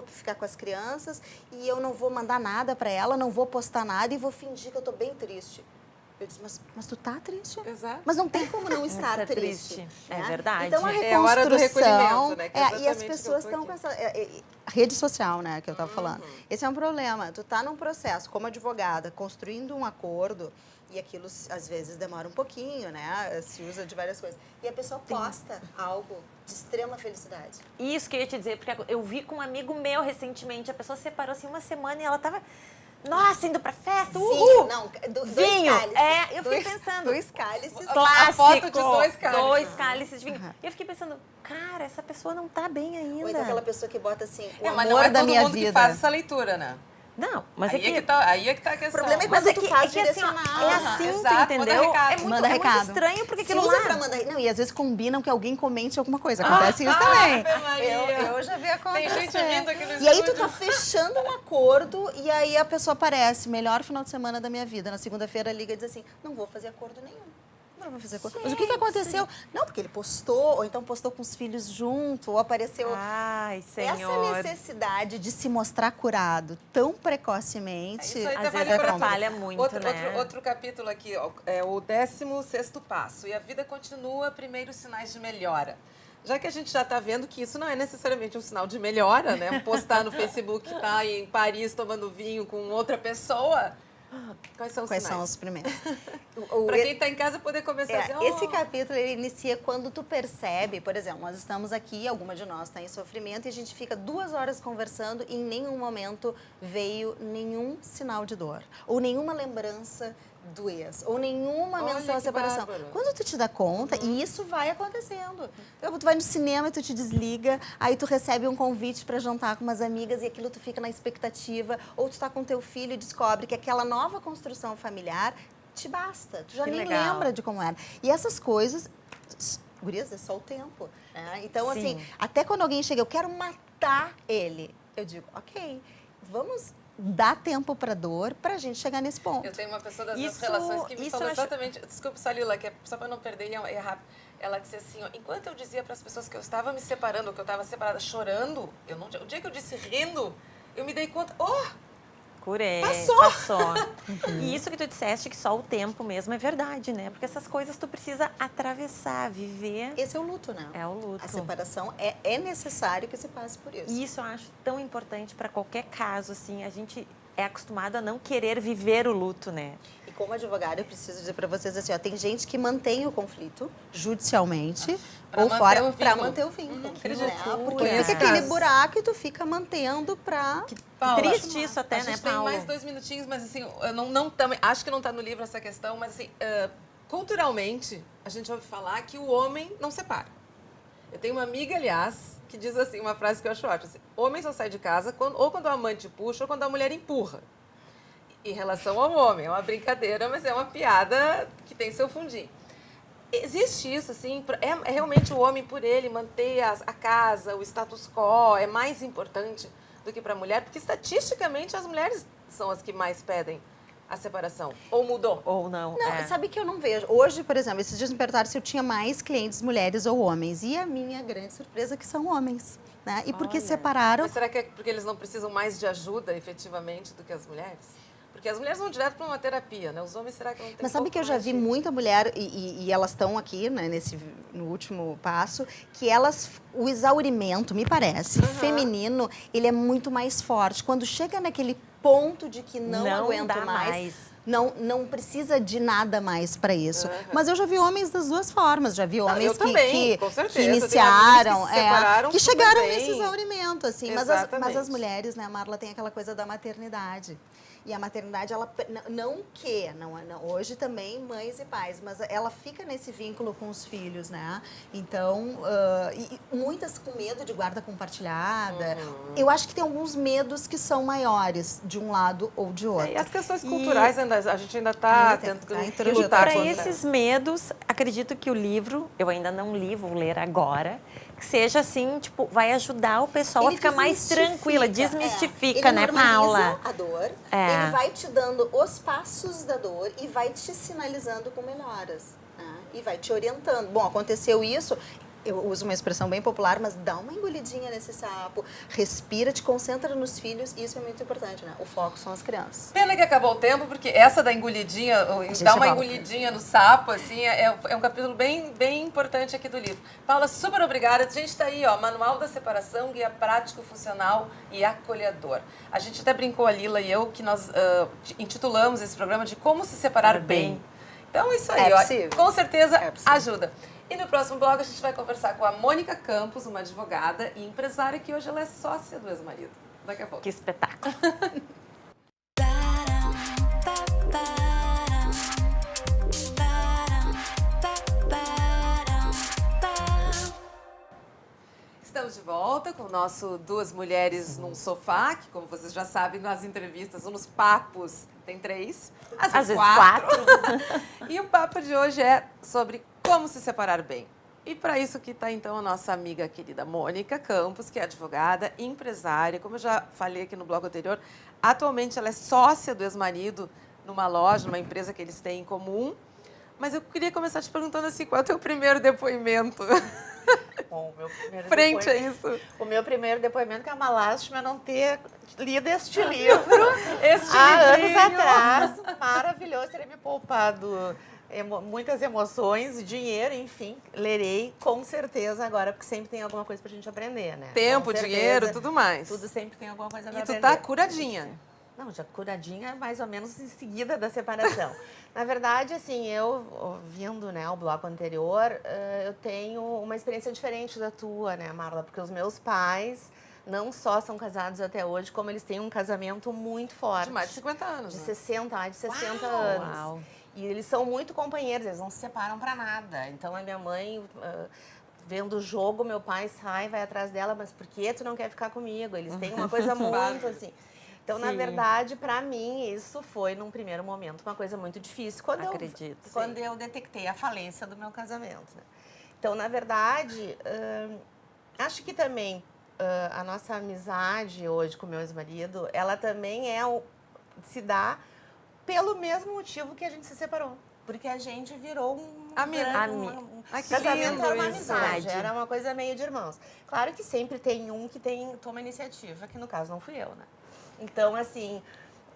ficar com as crianças e eu não vou mandar nada para ela, não vou postar nada e vou fingir que eu tô bem triste. Eu disse, mas tu tá triste? Exato. Mas não tem como não estar triste. Né? É verdade. Então a É a hora do reconstrução... recolhimento, né? E as pessoas estão com essa... rede social, né, que eu tava falando. Esse é um problema. Tu tá num processo, como advogada, construindo um acordo, e aquilo às vezes demora um pouquinho, né? Se usa de várias coisas. E a pessoa posta algo de extrema felicidade. Isso que eu ia te dizer, porque eu vi com um amigo meu recentemente, a pessoa separou assim uma semana e ela tava... Nossa, indo pra festa, Vinho, não, vinho. Dois cálices. Eu fiquei pensando. 2 cálices. Clássico. A foto de 2 cálices. 2 cálices de vinho. E eu fiquei pensando, cara, essa pessoa não tá bem ainda. Ou então aquela pessoa que bota assim, o mas amor não é da todo minha mundo vida. que faz essa leitura, né? Não, mas aí é que tá a questão. O problema é Mas quando tu faz assim, ó, direcionado. é assim, Exato, tu entendeu? manda recado. É muito estranho, porque Se aquilo usa lá... pra mandar... Não, e às vezes combinam que alguém comente alguma coisa. Acontece isso também. Eu já vi acontecer. Tem gente vindo aqui no E aí tu estúdio. tá fechando um acordo e aí a pessoa aparece, melhor final de semana da minha vida. Na segunda-feira liga e diz assim, não vou fazer acordo nenhum. Não vou fazer acordo. Mas o que aconteceu? Não, porque ele postou, ou então postou com os filhos junto, ou apareceu... Ai, Senhor. Essa necessidade de se mostrar curado tão precocemente... Isso aí às vale vezes pra atrapalha tudo. muito, né? Outro capítulo aqui, ó, é o 16º passo. E a vida continua, primeiros sinais de melhora. Já que a gente já está vendo que isso não é necessariamente um sinal de melhora, né? Postar no Facebook que está em Paris tomando vinho com outra pessoa... Quais são os sinais? São os primeiros? Para quem está em casa poder começar a dizer... Esse capítulo, ele inicia quando tu percebe, por exemplo, nós estamos aqui, alguma de nós está em sofrimento e a gente fica 2 horas conversando e em nenhum momento veio nenhum sinal de dor. Ou nenhuma lembrança do ex, ou nenhuma menção à separação. Bárbaro. Quando tu te dá conta, e isso vai acontecendo. Tu vai no cinema e tu te desliga, aí tu recebe um convite para jantar com umas amigas e aquilo tu fica na expectativa, ou tu tá com teu filho e descobre que aquela nova construção familiar te basta. Tu já Que nem legal. lembra de como era. E essas coisas, gurias, é só o tempo. Né? Então, Sim. assim, até quando alguém chega, eu quero matar ele, eu digo, ok, vamos dar tempo para dor para a gente chegar nesse ponto. Eu tenho uma pessoa das minhas Isso- relações que me isso falou eu acho- exatamente... Desculpa, Salila, que é só para não perder e é rápido. Ela disse assim, ó, enquanto eu dizia para as pessoas que eu estava me separando, que eu estava separada chorando, o dia que eu disse rindo, eu me dei conta, Curei. Passou. E isso que tu disseste, que só o tempo mesmo, é verdade, né? Porque essas coisas tu precisa atravessar, viver. Esse é o luto, né? É o luto. A separação é necessário que se passe por isso. E isso eu acho tão importante para qualquer caso, assim. A gente é acostumado a não querer viver o luto, né? E como advogada, eu preciso dizer para vocês assim, ó, tem gente que mantém o conflito judicialmente Pra ou manter fora o para vínculo. manter o vínculo. Que né? loucura. Porque Nesse fica aquele caso. buraco e tu fica mantendo para... Paula, Triste isso até, a gente né, tem Paulo? mais 2 minutinhos, mas assim, eu não também, acho que não está no livro essa questão, mas assim, culturalmente, a gente ouve falar que o homem não separa. Eu tenho uma amiga, aliás, que diz assim, uma frase que eu acho ótima. Assim, homem só sai de casa ou quando o amante puxa ou quando a mulher empurra. Em relação ao homem, é uma brincadeira, mas é uma piada que tem seu fundinho. Existe isso, assim, é realmente o homem por ele manter a casa, o status quo, é mais importante do que para a mulher, porque estatisticamente as mulheres são as que mais pedem a separação. Ou mudou? Ou não. Não, sabe que eu não vejo. Hoje, por exemplo, esses dias me perguntaram se eu tinha mais clientes mulheres ou homens. E a minha grande surpresa é que são homens. Né? E porque Olha. separaram. Mas será que é porque eles não precisam mais de ajuda, efetivamente, do que as mulheres? Porque as mulheres vão direto para uma terapia, né? Os homens, será que não tem Mas sabe que eu já vi muita mulher, e elas estão aqui, né, no último passo, que o exaurimento, me parece, feminino, ele é muito mais forte. Quando chega naquele ponto de que não aguento dá mais. Não precisa de nada mais para isso. Mas eu já vi homens das duas formas. Já vi homens que iniciaram, que chegaram nesse exaurimento, assim. Mas as mulheres, né, a Marla, tem aquela coisa da maternidade. E a maternidade, ela não, hoje também mães e pais, mas ela fica nesse vínculo com os filhos, né? Então, e muitas com medo de guarda compartilhada. Eu acho que tem alguns medos que são maiores de um lado ou de outro. E as questões culturais, a gente ainda está tentando lutar para contra. esses medos, acredito que o livro, eu ainda não li, vou ler agora, que seja assim, tipo, vai ajudar o pessoal a ficar mais tranquila, desmistifica, né, Paula? Ele normaliza a dor, ele vai te dando os passos da dor e vai te sinalizando com melhoras, né? E vai te orientando. Bom, aconteceu isso, eu uso uma expressão bem popular, mas dá uma engolidinha nesse sapo, respira, te concentra nos filhos, e isso é muito importante, né? O foco são as crianças. Pena que acabou o tempo, porque essa da engolidinha, dar uma engolidinha no sapo, assim, é um capítulo bem, bem importante aqui do livro. Paula, super obrigada. A gente está aí, ó, Manual da Separação, Guia Prático, Funcional e Acolhedor. A gente até brincou, a Lila e eu, que nós intitulamos esse programa de Como Se Separar Bem. Então, isso aí, ó, com certeza ajuda. E no próximo bloco a gente vai conversar com a Mônica Campos, uma advogada e empresária que hoje ela é sócia do ex-marido. Daqui a pouco. Que espetáculo. Estamos de volta com o nosso Duas Mulheres num Sofá, que, como vocês já sabem, nas entrevistas ou nos papos tem 3, às vezes 4. E o papo de hoje é sobre como se separar bem. E para isso que está, então, a nossa amiga querida Mônica Campos, que é advogada, empresária. Como eu já falei aqui no bloco anterior, atualmente ela é sócia do ex-marido numa loja, numa empresa que eles têm em comum. Mas eu queria começar te perguntando assim, qual é o teu primeiro depoimento? Bom, o meu primeiro Frente a isso. O meu primeiro depoimento, que é uma lástima não ter lido este livro há anos atrás. Maravilhoso, teria me poupado muitas emoções, dinheiro, enfim. Lerei com certeza agora, porque sempre tem alguma coisa pra gente aprender, né? Tempo, dinheiro, tudo mais. Tudo sempre tem alguma coisa pra aprender. aprender. E tu tá curadinha. Não, já curadinha mais ou menos em seguida da separação. Na verdade, assim, eu, ouvindo, né, o bloco anterior, eu tenho uma experiência diferente da tua, né, Marla? Porque os meus pais não só são casados até hoje, como eles têm um casamento muito forte. De mais de 50 anos, De né? 60 anos. Uau. E eles são muito companheiros, eles não se separam pra nada. Então, a minha mãe... vendo o jogo, meu pai sai, vai atrás dela, mas por que tu não quer ficar comigo? Eles têm uma coisa muito assim... Então, na verdade, para mim, isso foi, num primeiro momento, uma coisa muito difícil. Quando eu detectei a falência do meu casamento. Né? Então, na verdade, acho que também a nossa amizade hoje com o meu ex-marido, ela também se dá pelo mesmo motivo que a gente se separou. Porque a gente virou um casamento, era uma amizade, era uma coisa meio de irmãos. Claro que sempre tem um que toma iniciativa, que no caso não fui eu, né? Então, assim,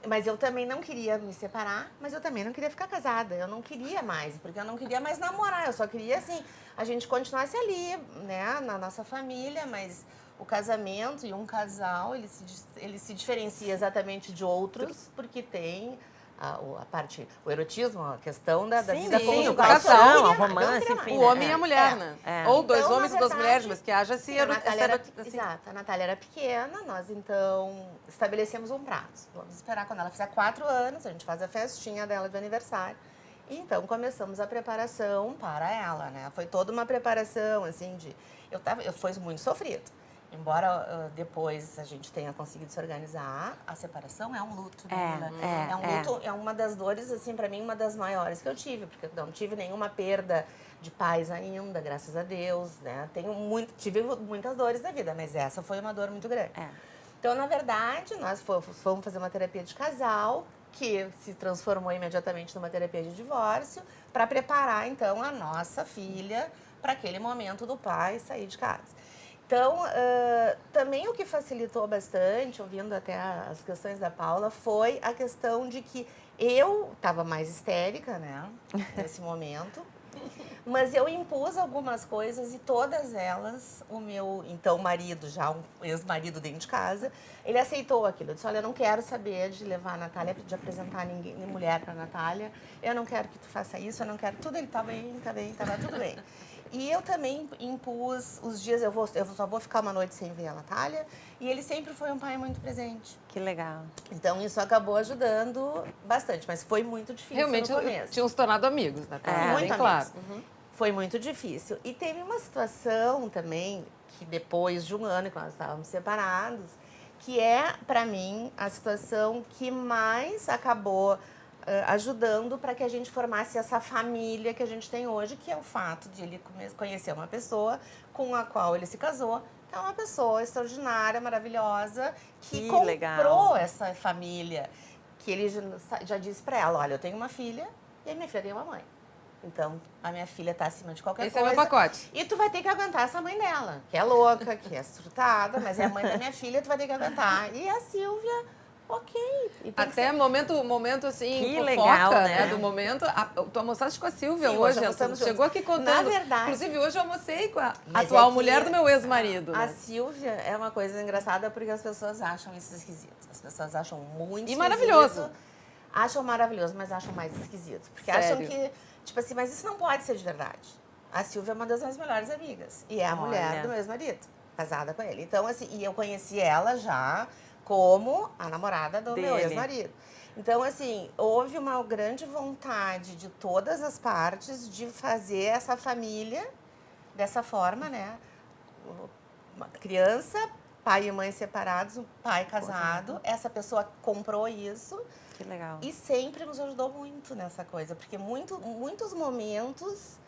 mas eu também não queria me separar, mas eu também não queria ficar casada. Eu não queria mais, porque eu não queria mais namorar. Eu só queria, assim, a gente continuasse ali, né, na nossa família, mas o casamento e um casal, ele se diferencia exatamente de outros, porque tem a parte, o erotismo, a questão da vida conjugal. O casal, o romance, enfim. O homem e a mulher, né? Ou dois homens e duas mulheres, mas que haja assim. Exato, a Natália era pequena, nós então estabelecemos um prazo. Vamos esperar quando ela fizer 4 anos, a gente faz a festinha dela de aniversário. E então começamos a preparação para ela, né? Foi toda uma preparação, assim, foi muito sofrido. Embora depois a gente tenha conseguido se organizar, a separação é um luto, né? É um luto, é uma das dores, assim, para mim, uma das maiores que eu tive, porque eu não tive nenhuma perda de pais ainda, graças a Deus, né? Tive muitas dores na vida, mas essa foi uma dor muito grande. Então, na verdade, nós fomos fazer uma terapia de casal, que se transformou imediatamente numa terapia de divórcio, para preparar, então, a nossa filha para aquele momento do pai sair de casa. Então, também o que facilitou bastante, ouvindo até as questões da Paula, foi a questão de que eu estava mais histérica, né, nesse momento, mas eu impus algumas coisas e todas elas, o meu, então, marido, já um ex-marido dentro de casa, ele aceitou aquilo. Eu disse, olha, eu não quero saber de levar a Natália, de apresentar mulher para a Natália, eu não quero que tu faça isso, eu não quero... Tudo, ele tá bem, estava tudo bem. E eu também impus os dias, eu só vou ficar uma noite sem ver a Natália, e ele sempre foi um pai muito presente. Que legal. Então, isso acabou ajudando bastante, mas foi muito difícil Realmente, no começo. tinham se tornado amigos, né? Muito bem claro. Foi muito difícil. E teve uma situação também, que depois de um ano que nós estávamos separados, que é, para mim, a situação que mais acabou ajudando para que a gente formasse essa família que a gente tem hoje, que é o fato de ele conhecer uma pessoa com a qual ele se casou, que é uma pessoa extraordinária, maravilhosa, que comprou legal. essa família, que ele já disse para ela, olha, eu tenho uma filha e a minha filha tem uma mãe. Então, a minha filha está acima de qualquer Esse coisa. é o meu pacote. E tu vai ter que aguentar essa mãe dela, que é louca, que é surtada, mas é a mãe da minha filha, tu vai ter que aguentar. E a Silvia... Ok. Até momento assim, que fofoca, legal, né? Do momento. Tu almoçaste com a Silvia Sim, hoje, almoçamos tu chegou aqui contando. Na verdade... Inclusive, hoje eu almocei com a Mas atual é que mulher do meu ex-marido. A né? Silvia é uma coisa engraçada porque as pessoas acham isso esquisito. As pessoas acham muito esquisito. Maravilhoso. Acham maravilhoso, mas acham mais esquisito. Porque acham que, tipo assim, mas isso não pode ser de verdade. A Silvia é uma das minhas melhores amigas. E é a mulher do meu ex-marido, casada com ele. Então, assim, e eu conheci ela já como a namorada do meu ex-marido. Então, assim, houve uma grande vontade de todas as partes de fazer essa família dessa forma, né? Uma criança, pai e mãe separados, um pai casado. Essa pessoa comprou isso. Que legal. E sempre nos ajudou muito nessa coisa, porque muitos momentos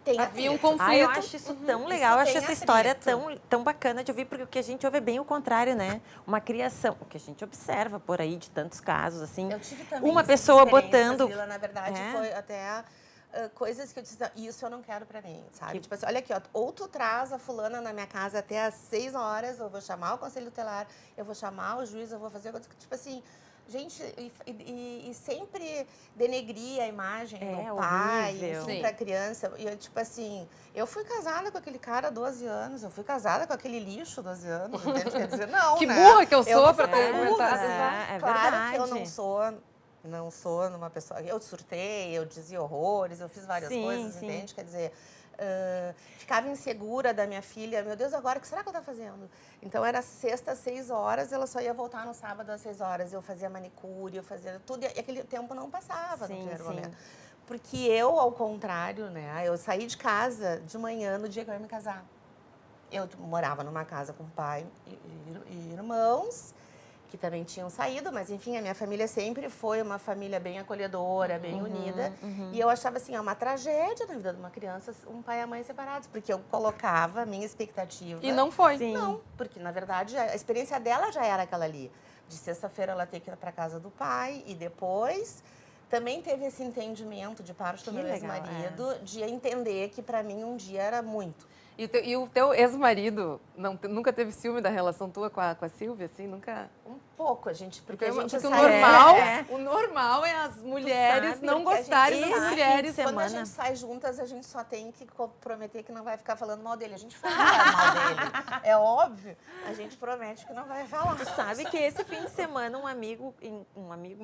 tem Havia um atrito. conflito. Eu acho isso tão legal, eu acho tem essa história atrito. tão bacana de ouvir, porque o que a gente ouve é bem o contrário, né? Uma criação, o que a gente observa por aí de tantos casos, assim. Eu tive também uma essas pessoa experiências, botando... Lila, na verdade, foi até coisas que eu disse, isso eu não quero pra mim, sabe? Tipo assim, olha aqui, ó, ou tu traz a fulana na minha casa até às 6 horas, eu vou chamar o conselho tutelar, eu vou chamar o juiz, eu vou fazer coisas que, tipo assim... Gente, e sempre denegria a imagem do pai, enfim, pra criança. E eu, tipo assim, eu fui casada com aquele cara há 12 anos, eu fui casada com aquele lixo há 12 anos, entende? Quer dizer, não, Que né? burra que eu sou pra ter burra, comentado. É claro verdade. que eu não sou uma pessoa... Eu surtei, eu dizia horrores, eu fiz várias coisas, entende? Quer dizer... ficava insegura da minha filha. Meu Deus, agora o que será que ela está fazendo? Então, era sexta às 6 horas, ela só ia voltar no sábado às 6 horas. Eu fazia manicure, eu fazia tudo. E aquele tempo não passava no primeiro momento. Porque eu, ao contrário, né? Eu saí de casa de manhã no dia que eu ia me casar. Eu morava numa casa com pai e irmãos, que também tinham saído, mas enfim, a minha família sempre foi uma família bem acolhedora, bem unida. E eu achava assim, é uma tragédia na vida de uma criança, um pai e a mãe separados, porque eu colocava a minha expectativa. E não foi. Não, porque na verdade a experiência dela já era aquela ali. De sexta-feira ela ter que ir para casa do pai e depois também teve esse entendimento de parte do meu ex-marido de entender que para mim um dia era muito. E o teu ex-marido nunca teve ciúme da relação tua com a Silvia, assim? Nunca? Um pouco, porque a gente porque sai... o normal é as mulheres não gostarem das mulheres. Quando a gente sai juntas, a gente só tem que prometer que não vai ficar falando mal dele. A gente fala mal dele. É óbvio. A gente promete que não vai falar. Tu sabe que esse fim de semana um amigo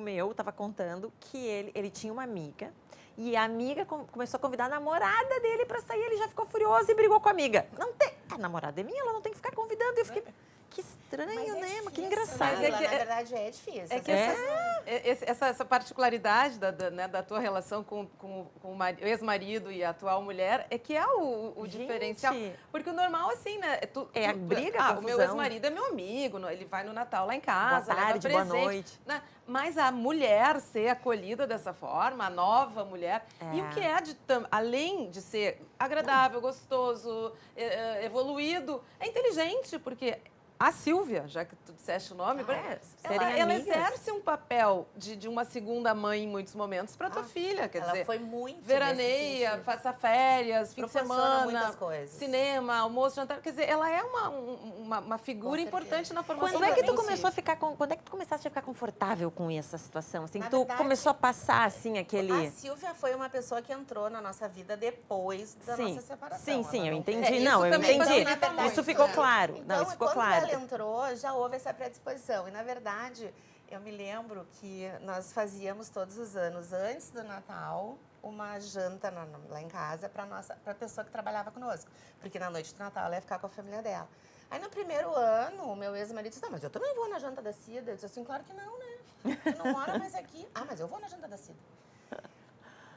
meu estava contando que ele tinha uma amiga e a amiga começou a convidar a namorada dele para sair, ele já ficou furioso e brigou com a amiga. Não tem, a namorada é minha, ela não tem que ficar convidando. E eu fiquei, que estranho, Mas é né? Mas difícil, que né, engraçado. Mas é Leila? que- Na verdade, é difícil. É que essa particularidade né, da tua relação com o ex-marido e a atual mulher é que é o Gente. diferencial. Porque o normal, assim, né? É a briga, a o meu confusão. ex-marido é meu amigo, ele vai no Natal lá em casa, Boa tarde, leva boa presente, noite. né? Mas a mulher ser acolhida dessa forma, a nova mulher, e o que é além de ser agradável, gostoso, evoluído, é inteligente, porque a Silvia, já que tu disseste o nome, serem ela amigas. exerce um papel de uma segunda mãe em muitos momentos para tua filha, quer Ela dizer, foi muito veraneia, nesse sentido. faça férias, fim de Proporciona semana, muitas coisas. cinema, almoço, jantar, quer dizer, ela é uma figura Com importante certeza. na formação Quando é que tu dos começou a filhos. ficar quando é que tu começaste a ficar confortável com essa situação? Assim, Na tu verdade, começou a passar assim A aquele Silvia foi uma pessoa que entrou na nossa vida depois da nossa separação. Sim, sim, Ela eu não entendi. teve- não, eu também entendi. facilita muito, Isso ficou né? claro. Então, não, isso ficou quando claro. ela entrou, já houve essa predisposição. E, na verdade, eu me lembro que nós fazíamos todos os anos, antes do Natal, uma janta lá em casa para a pessoa que trabalhava conosco. Porque na noite do Natal ela ia ficar com a família dela. Aí, no primeiro ano, o meu ex-marido disse, não, mas eu também vou na janta da Cida. Eu disse assim, claro que não, né? Tu não mora mais aqui. Ah, mas eu vou na janta da Cida.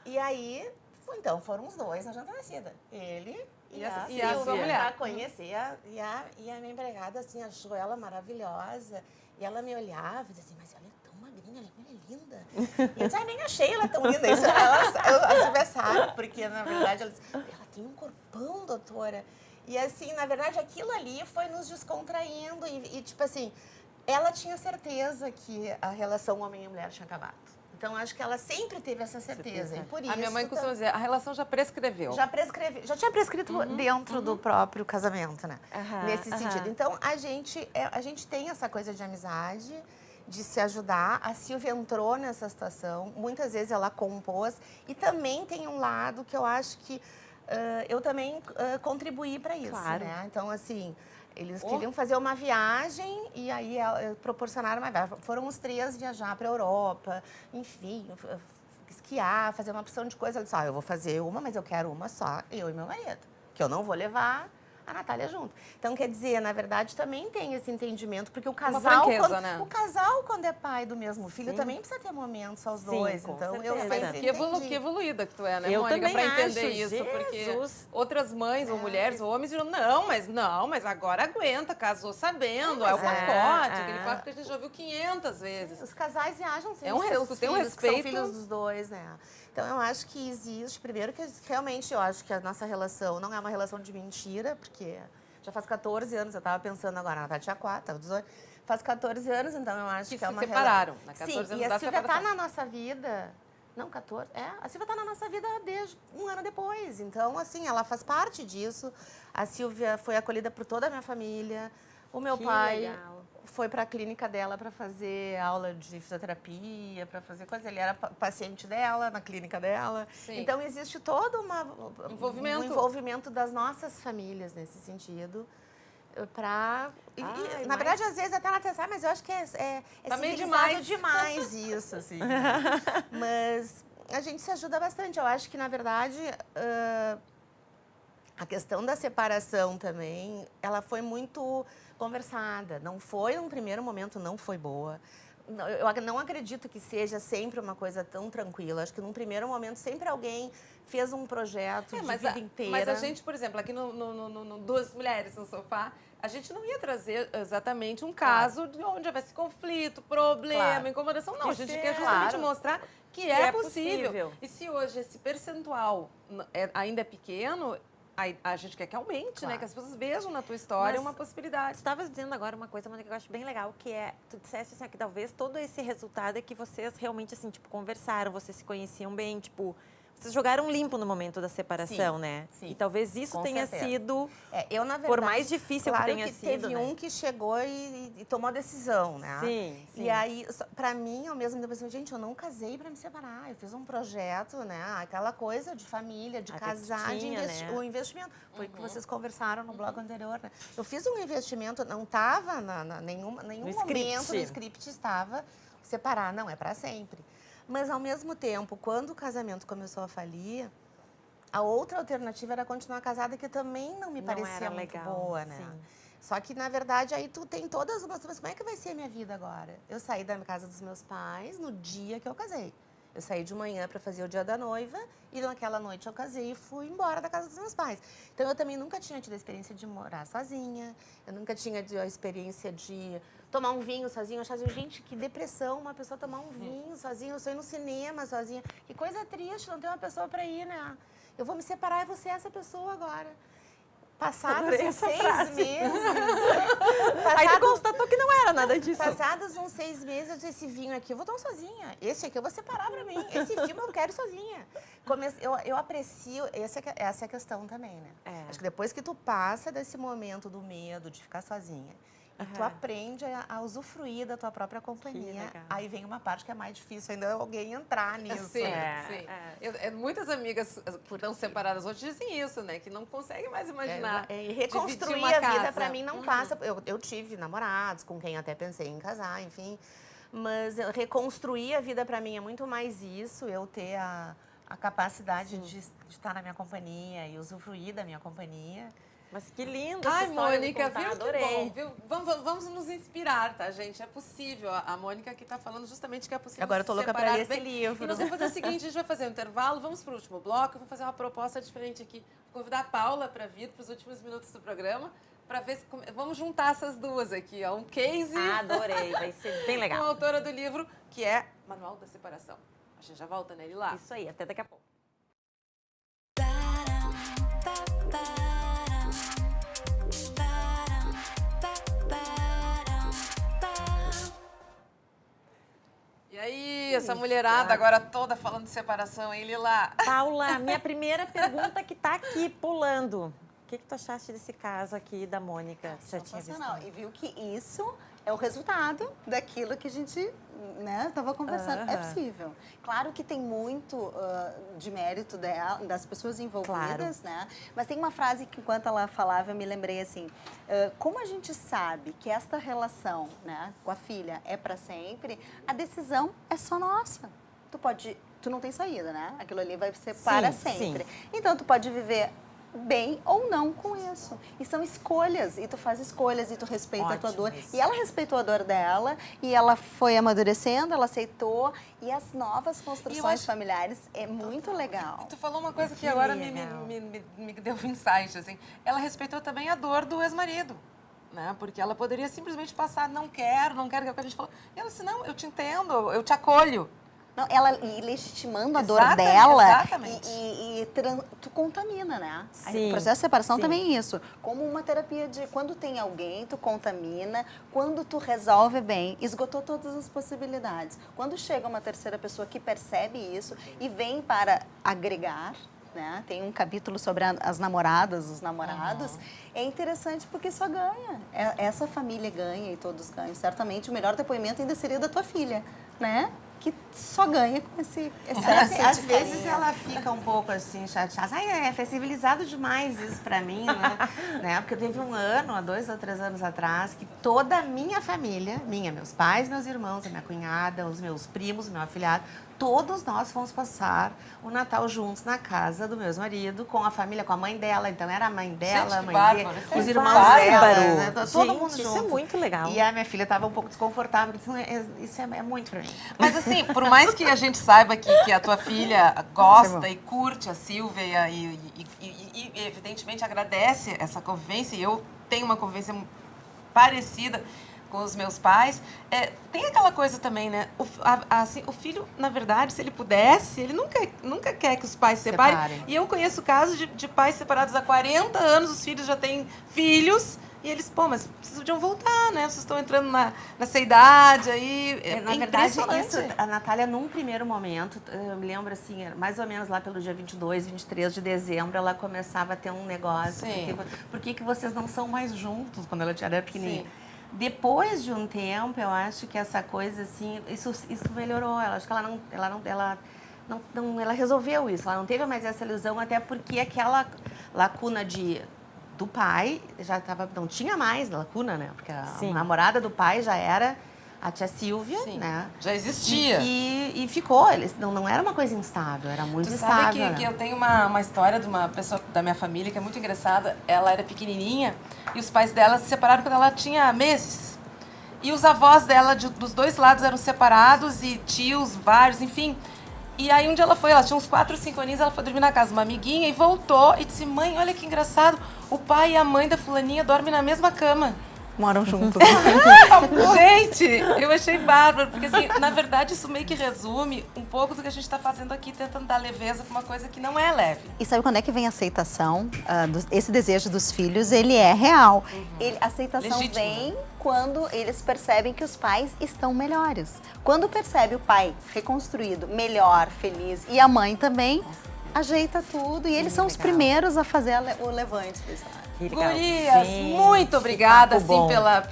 E aí, então, foram os dois na janta da Cida. Ele e a e a sua Silvia, mulher. pra conhecer. E a minha empregada, assim, achou ela maravilhosa. E ela me olhava e dizia assim, mas ela é tão magrinha, olha como ela é linda. E eu disse, nem achei ela tão linda. Isso a Silvia sabe, porque, na verdade, ela disse, ela tem um corpão, doutora. E, assim, na verdade, aquilo ali foi nos descontraindo. E tipo assim, ela tinha certeza que a relação homem e mulher tinha acabado. Então, acho que ela sempre teve essa certeza. E por isso, A minha mãe costuma dizer, a relação já prescreveu. já tinha prescrito dentro do próprio casamento, né? Aham, Nesse aham. sentido. Então, a gente tem essa coisa de amizade, de se ajudar. A Silvia entrou nessa situação, muitas vezes ela compôs. E também tem um lado que eu acho que eu também contribuí para isso, Claro. né? Então, assim, eles queriam fazer uma viagem e aí proporcionaram uma viagem. Foram os três viajar para a Europa, enfim, esquiar, fazer uma opção de coisa. Ela disse, eu vou fazer uma, mas eu quero uma só, eu e meu marido. Que eu não vou levar a Natália junto. Então, quer dizer, na verdade, também tem esse entendimento, porque o casal, franqueza, né? o casal, quando é pai do mesmo filho, Sim. também precisa ter momentos aos Sim, dois. com Então, eu certeza. sempre Que evoluída que tu é, né, Eu Mônica, também pra entender acho, isso. Porque Jesus. outras mães, ou mulheres, ou homens, dirão, não, mas agora aguenta, casou sabendo, é o Mas pacote, aquele pacote que a gente já ouviu 500 vezes. Os casais viajam sem É um os seus tu tem um filhos, que são respeito. filhos dos dois, né? Então, eu acho que existe, primeiro, que realmente eu acho que a nossa relação não é uma relação de mentira, porque já faz 14 anos, eu estava pensando agora, a Natália tinha 4, estava 18, faz 14 anos, então eu acho que Que é se uma separaram, né? Sim, 14 anos e da a Silvia está separação. na nossa vida, não 14, a Silvia está na nossa vida desde um ano depois, então, assim, ela faz parte disso. A Silvia foi acolhida por toda a minha família, o meu Que pai legal. foi para a clínica dela para fazer aula de fisioterapia, para fazer coisa. Ele era paciente dela, na clínica dela. Sim. Então, existe todo Envolvimento. um envolvimento das nossas famílias nesse sentido. Na verdade, às vezes até ela pensa, mas eu acho que é Tá meio civilizado demais isso, assim. Mas a gente se ajuda bastante. Eu acho que, na verdade, a questão da separação também, ela foi muito conversada. Não foi, num primeiro momento, não foi boa. Eu não acredito que seja sempre uma coisa tão tranquila. Acho que num primeiro momento sempre alguém fez um projeto de vida inteira. Mas a gente, por exemplo, aqui no Duas Mulheres no Sofá, a gente não ia trazer exatamente um caso de onde houvesse conflito, problema, Claro. incomodação. Não, a gente quer Claro. justamente mostrar que é possível. E se hoje esse percentual ainda é pequeno, a gente quer que aumente, né? Que as pessoas vejam na tua história Mas uma possibilidade. Tu estavas dizendo agora uma coisa, Mônica, que eu acho bem legal, que é, tu disseste assim, que talvez todo esse resultado é que vocês realmente, assim, tipo, conversaram, vocês se conheciam bem, tipo, vocês jogaram limpo no momento da separação, Sim, né? sim. E talvez isso Com tenha certeza. sido, Eu, na verdade, por mais difícil claro que tenha que sido, teve né? um que chegou e tomou a decisão, né? Sim, sim. E aí, pra mim, ao mesmo tempo, assim, gente, eu não casei pra me separar. Eu fiz um projeto, né? Aquela coisa de família, de Até casar, de tinha, né? o investimento. Foi o que vocês conversaram no bloco anterior, né? Eu fiz um investimento, não estava nenhum momento script. no script estava separar, não, é pra sempre. Mas, ao mesmo tempo, quando o casamento começou a falir, a outra alternativa era continuar casada, que também não me Não parecia era muito legal, boa, né? sim. Só que, na verdade, aí tu tem todas umas... Mas como é que vai ser a minha vida agora? Eu saí da casa dos meus pais no dia que eu casei. Eu saí de manhã para fazer o dia da noiva e naquela noite eu casei e fui embora da casa dos meus pais. Então, eu também nunca tinha tido a experiência de morar sozinha, eu nunca tinha tido a experiência de tomar um vinho sozinha. Eu achava assim, gente, que depressão uma pessoa tomar um vinho sozinha. Eu sou ir no cinema sozinha. Que coisa triste, não ter uma pessoa para ir, né? Eu vou me separar e vou ser essa pessoa agora. Passados uns 6 meses... Aí tu constatou que não era nada disso. Passados uns 6 meses, eu disse, esse vinho aqui eu vou tomar sozinha. Esse aqui eu vou separar pra mim. Esse filme eu quero sozinha. Eu aprecio... Essa é a questão também, né? Acho que depois que tu passa desse momento do medo de ficar sozinha, e tu aprende a usufruir da tua própria companhia, aí vem uma parte que é mais difícil ainda alguém entrar nisso. Sim, sim. Muitas amigas que estão separadas hoje dizem isso, né? Que não conseguem mais imaginar. Reconstruir a vida, pra mim, não passa... Eu tive namorados com quem até pensei em casar, enfim. Mas reconstruir a vida, pra mim, é muito mais isso. Eu ter a capacidade de estar na minha companhia e usufruir da minha companhia. Mas que lindo essa Ai, história Mônica, do contar, viu? adorei. Que bom, viu? Vamos nos inspirar, tá, gente? É possível. A Mônica que tá falando justamente que é possível. Agora eu tô louca pra ler esse livro. E nós vamos fazer o seguinte, a gente vai fazer um intervalo, vamos pro último bloco, eu vou fazer uma proposta diferente aqui. Vou convidar a Paula para vir para os últimos minutos do programa, para ver se... Vamos juntar essas duas aqui, ó. Um case... Adorei, vai ser bem legal. Com a autora do livro, que é Manual da Separação. A gente já volta nele lá. Isso aí, até daqui a pouco. E aí, essa mulherada agora toda falando de separação, hein, Lila? Paula, minha primeira pergunta que tá aqui pulando. O que tu achaste desse caso aqui da Mônica? Você já tinha visto? E viu que isso é o resultado daquilo que a gente estava conversando. É possível. Claro que tem muito de mérito das pessoas envolvidas, né? Mas tem uma frase que, enquanto ela falava, eu me lembrei assim, como a gente sabe que esta relação, né, com a filha é para sempre, a decisão é só nossa. Tu não tem saída, né? Aquilo ali vai ser para sempre. Então, tu pode viver bem ou não com isso. E são escolhas, e tu faz escolhas, e tu respeita a tua dor. Isso. E ela respeitou a dor dela, e ela foi amadurecendo, ela aceitou, e as novas construções familiares é muito legal. E tu falou uma coisa que agora me deu um insight, assim. Ela respeitou também a dor do ex-marido, né? Porque ela poderia simplesmente passar, não quero, que é o que a gente falou. E ela disse, não, eu te entendo, eu te acolho. Não, ela legitimando a dor dela e tu contamina, né? Sim, o processo de separação também é isso. Como uma terapia de quando tem alguém, tu contamina, quando tu resolve bem, esgotou todas as possibilidades. Quando chega uma terceira pessoa que percebe isso e vem para agregar, né? Tem um capítulo sobre as namoradas, os namorados. É interessante porque só ganha. Essa família ganha e todos ganham. Certamente o melhor depoimento ainda seria da tua filha, né? Que só ganha com esse excesso Às vezes ela fica um pouco assim, chateada. Ai, é civilizado demais isso pra mim, né? Porque teve um ano, há 2 ou 3 anos atrás, que toda a minha família, meus pais, meus irmãos, a minha cunhada, os meus primos, meu afilhado, todos nós fomos passar o Natal juntos na casa do meu ex-marido, com a família, com a mãe dela. Então era a mãe dela, a mãe dele, os irmãos dela, né? Todo mundo junto. Isso é muito legal. E a minha filha estava um pouco desconfortável, disse, isso é muito pra mim. Mas assim, por mais que a gente saiba que a tua filha gosta e curte a Silvia e evidentemente agradece essa convivência, e eu tenho uma convivência parecida com os meus pais, tem aquela coisa também, né? O filho, na verdade, se ele pudesse, ele nunca quer que os pais se separem. E eu conheço casos de pais separados há 40 anos, os filhos já têm filhos, e eles, mas vocês podiam voltar, né? Vocês estão entrando nessa idade aí. Na verdade, isso, a Natália, num primeiro momento, eu me lembro assim, mais ou menos lá pelo dia 22, 23 de dezembro, ela começava a ter um negócio. Por que vocês não são mais juntos quando ela era pequenininha? Sim. Depois de um tempo, eu acho que essa coisa, assim, isso melhorou. Eu acho que ela resolveu isso. Ela não teve mais essa ilusão, até porque aquela lacuna do pai já não tinha mais lacuna, né? Porque a namorada do pai já era a tia Silvia, Sim. né? Já existia. E ficou, eles, não era uma coisa instável, era muito Tu estável. sabe né? que eu tenho uma história de uma pessoa da minha família que é muito engraçada. Ela era pequenininha e os pais dela se separaram quando ela tinha meses. E os avós dela, dos dois lados, eram separados e tios, vários, enfim. E aí um dia ela tinha uns 4 ou 5 aninhos, ela foi dormir na casa de uma amiguinha e voltou e disse, mãe, olha que engraçado, o pai e a mãe da fulaninha dormem na mesma cama. Moram juntos. Gente, eu achei bárbaro, porque assim, na verdade isso meio que resume um pouco do que a gente está fazendo aqui, tentando dar leveza para uma coisa que não é leve. E sabe quando é que vem a aceitação? Esse desejo dos filhos, ele é real. A aceitação Legítimo. vem quando eles percebem que os pais estão melhores. Quando percebe o pai reconstruído, melhor, feliz, e a mãe também, ajeita tudo. E eles são os primeiros a fazer o levante da história. Que legal. Gurias, Gente, muito obrigada, papo assim, bom. pela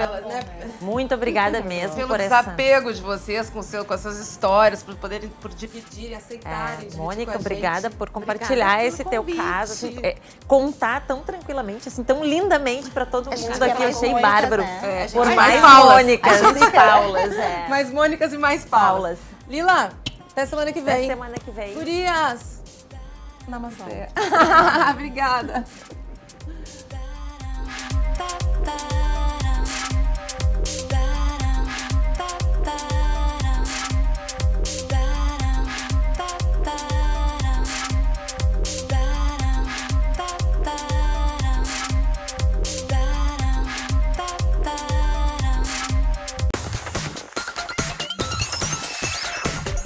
Muito obrigada mesmo pelo por essa... desapego de vocês com as suas histórias, por dividir e aceitarem. dividir com Mônica, a obrigada gente. por compartilhar Obrigada esse pelo teu caso, assim, convite. contar tão tranquilamente, assim, tão lindamente para todo A gente mundo quer aqui. Eu mais achei Mônicas, bárbaro. né? É, a gente Por quer mais Paulas. Mônicas e Paulas. Mais Mônicas e mais Paulas. Paulas. Lila, até semana que Até vem. semana que vem. Gurias! Namastê. Obrigada.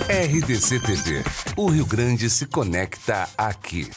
RDC TV. O Rio Grande se conecta aqui.